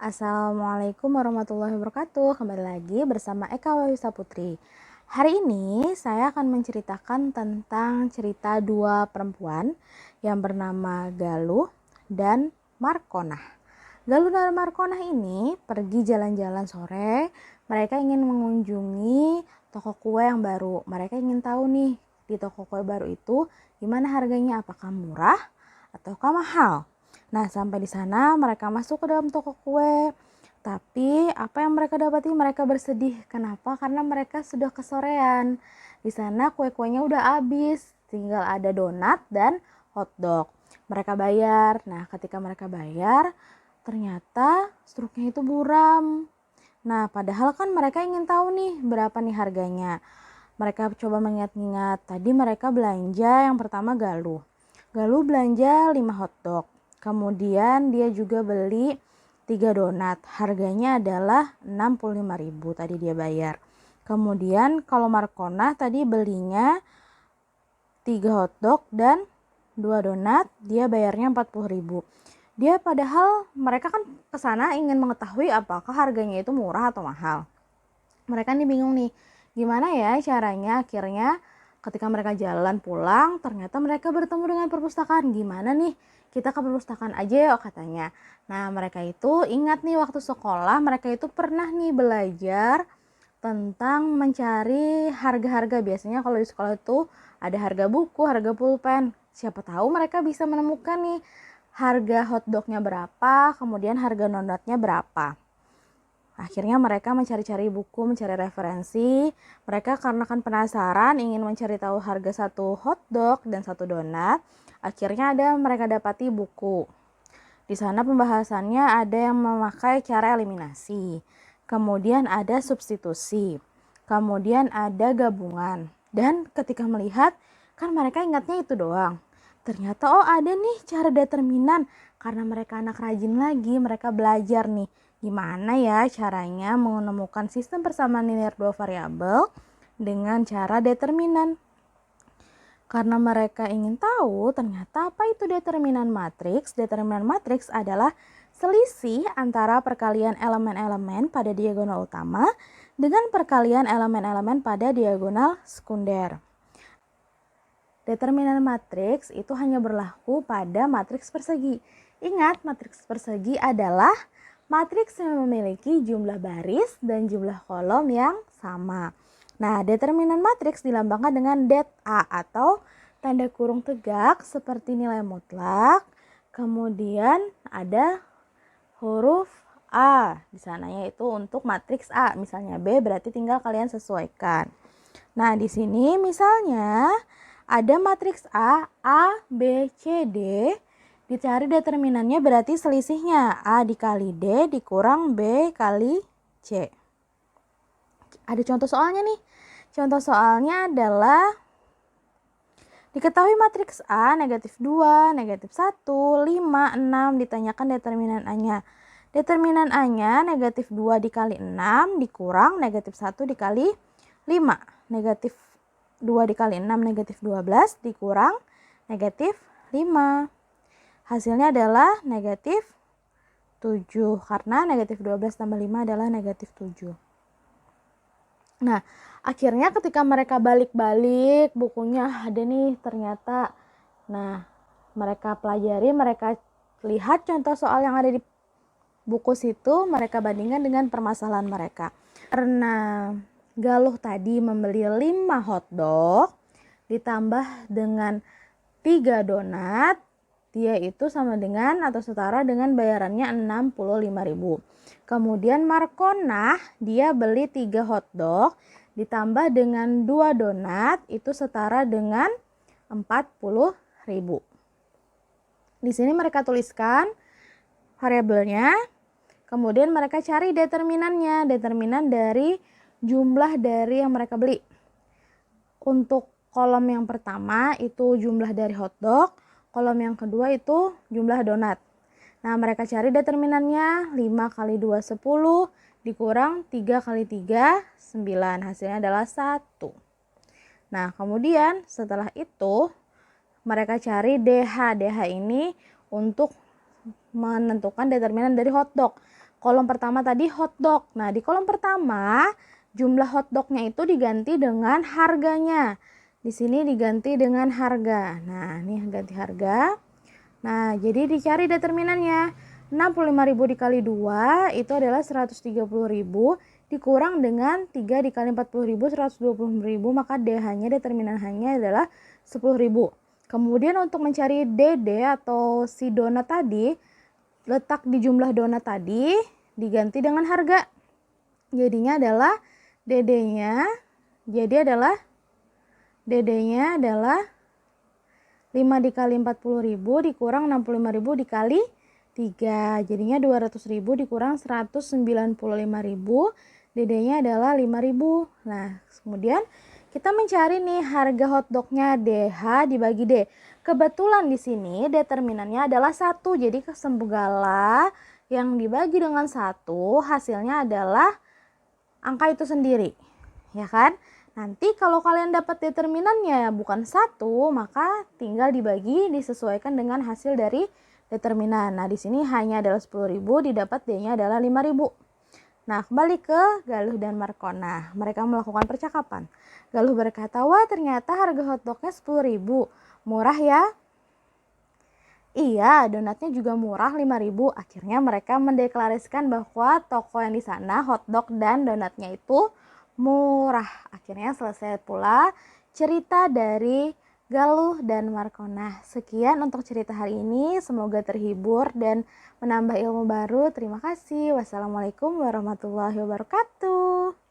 Assalamualaikum warahmatullahi wabarakatuh. Kembali lagi bersama Eka Wawisa Putri. Hari ini saya akan menceritakan tentang cerita dua perempuan yang bernama Galuh dan Markonah. Galuh dan Markonah ini pergi jalan-jalan sore. Mereka ingin mengunjungi toko kue yang baru. Mereka ingin tahu nih di toko kue baru itu gimana harganya, apakah murah ataukah mahal. Nah, sampai di sana mereka masuk ke dalam toko kue. Tapi apa yang mereka dapati? Mereka bersedih. Kenapa? Karena mereka sudah kesorean. Di sana kue-kuenya udah habis, tinggal ada donat dan hotdog. Mereka bayar. Nah, ketika mereka bayar, ternyata struknya itu buram. Nah, padahal kan mereka ingin tahu nih berapa nih harganya. Mereka coba mengingat-ingat. Tadi mereka belanja yang pertama Galuh. Galuh belanja 5 hotdog. Kemudian dia juga beli 3 donat. Harganya adalah 65.000 tadi dia bayar. Kemudian kalau Markonah tadi belinya 3 hotdog dan 2 donat, dia bayarnya 40.000. Dia padahal mereka kan kesana ingin mengetahui apakah harganya itu murah atau mahal. Mereka nih bingung nih, gimana ya caranya. Akhirnya ketika mereka jalan pulang, ternyata mereka bertemu dengan perpustakaan. Gimana nih, kita ke perpustakaan aja yuk katanya. Nah, mereka itu ingat nih waktu sekolah mereka itu pernah nih belajar tentang mencari harga-harga. Biasanya kalau di sekolah itu ada harga buku, harga pulpen. Siapa tahu mereka bisa menemukan nih harga hotdognya berapa, kemudian harga donatnya berapa. Akhirnya mereka mencari-cari buku, mencari referensi. Mereka karena kan penasaran ingin mencari tahu harga satu hotdog dan satu donat. Akhirnya mereka dapati buku. Di sana pembahasannya ada yang memakai cara eliminasi. Kemudian ada substitusi. Kemudian ada gabungan. Dan ketika melihat, kan mereka ingatnya itu doang. Ternyata ada nih cara determinan. Karena mereka anak rajin lagi, mereka belajar nih gimana ya caranya menemukan sistem persamaan linear dua variabel dengan cara determinan. Karena mereka ingin tahu ternyata apa itu determinan matriks. Determinan matriks adalah selisih antara perkalian elemen-elemen pada diagonal utama dengan perkalian elemen-elemen pada diagonal sekunder. Determinan matriks itu hanya berlaku pada matriks persegi. Ingat, matriks persegi adalah matriks yang memiliki jumlah baris dan jumlah kolom yang sama. Nah, determinan matriks dilambangkan dengan det A atau tanda kurung tegak seperti nilai mutlak. Kemudian ada huruf A di sana, yaitu untuk matriks A. Misalnya B berarti tinggal kalian sesuaikan. Nah, di sini misalnya ada matriks A, B, C, D. Dicari determinannya berarti selisihnya A dikali D dikurang B kali C. Ada contoh soalnya nih. Contoh soalnya adalah diketahui matriks A negatif 2, negatif 1, 5, 6. Ditanyakan determinan A-nya. Determinan A-nya negatif 2 dikali 6 dikurang negatif 1 dikali 5. Negatif 2 dikali 6 negatif 12 dikurang negatif 5. Hasilnya adalah negatif 7 karena negatif 12 tambah 5 adalah negatif 7. Nah, akhirnya ketika mereka balik-balik bukunya ada nih ternyata. Nah, mereka pelajari, mereka lihat contoh soal yang ada di buku situ, mereka bandingkan dengan permasalahan mereka. Karena Galuh tadi membeli 5 hotdog ditambah dengan 3 donat, dia itu sama dengan atau setara dengan bayarannya 65.000. Kemudian Markonah dia beli 3 hotdog ditambah dengan 2 donat itu setara dengan 40.000. Di sini mereka tuliskan variabelnya. Kemudian mereka cari determinannya, determinan dari jumlah dari yang mereka beli. Untuk kolom yang pertama itu jumlah dari hotdog, kolom yang kedua itu jumlah donat. Nah, mereka cari determinannya 5 kali 2 10 dikurang 3 kali 3 9. Hasilnya adalah 1. Nah, kemudian setelah itu mereka cari DH. DH ini untuk menentukan determinan dari hotdog. kolom pertama tadi hotdog. Nah, di kolom pertama jumlah hotdognya itu diganti dengan harganya. Di sini diganti dengan harga. Nah, ini ganti harga. Nah, jadi dicari determinannya. 65.000 dikali 2 itu adalah 130.000 dikurang dengan 3 dikali 40.000 120.000, maka DH-nya determinan H-nya adalah 10.000. Kemudian untuk mencari DD atau si donat tadi, letak di jumlah donat tadi diganti dengan harga. Jadinya adalah DD-nya adalah 5 dikali 40.000 dikurang 65.000 dikali 3. Jadinya 200.000 dikurang 195.000. DD-nya adalah 5.000. Nah, kemudian kita mencari nih harga hotdognya DH dibagi D. Kebetulan di sini determinannya adalah 1. Jadi segala yang dibagi dengan 1 hasilnya adalah angka itu sendiri. Ya kan? Nanti kalau kalian dapat determinannya bukan 1, maka tinggal dibagi disesuaikan dengan hasil dari determinan. Nah, di sini hanya adalah 10.000, didapat D-nya adalah 5.000. Nah, kembali ke Galuh dan Markona. Mereka melakukan percakapan. Galuh berkata, "Wah, ternyata harga hotdognya 10.000. Murah ya?" "Iya, donatnya juga murah 5.000. Akhirnya mereka mendeklarasikan bahwa toko yang di sana hotdog dan donatnya itu murah. Akhirnya selesai pula cerita dari Galuh dan Markona. Sekian untuk cerita hari ini. Semoga terhibur dan menambah ilmu baru. Terima kasih. Wassalamualaikum warahmatullahi wabarakatuh.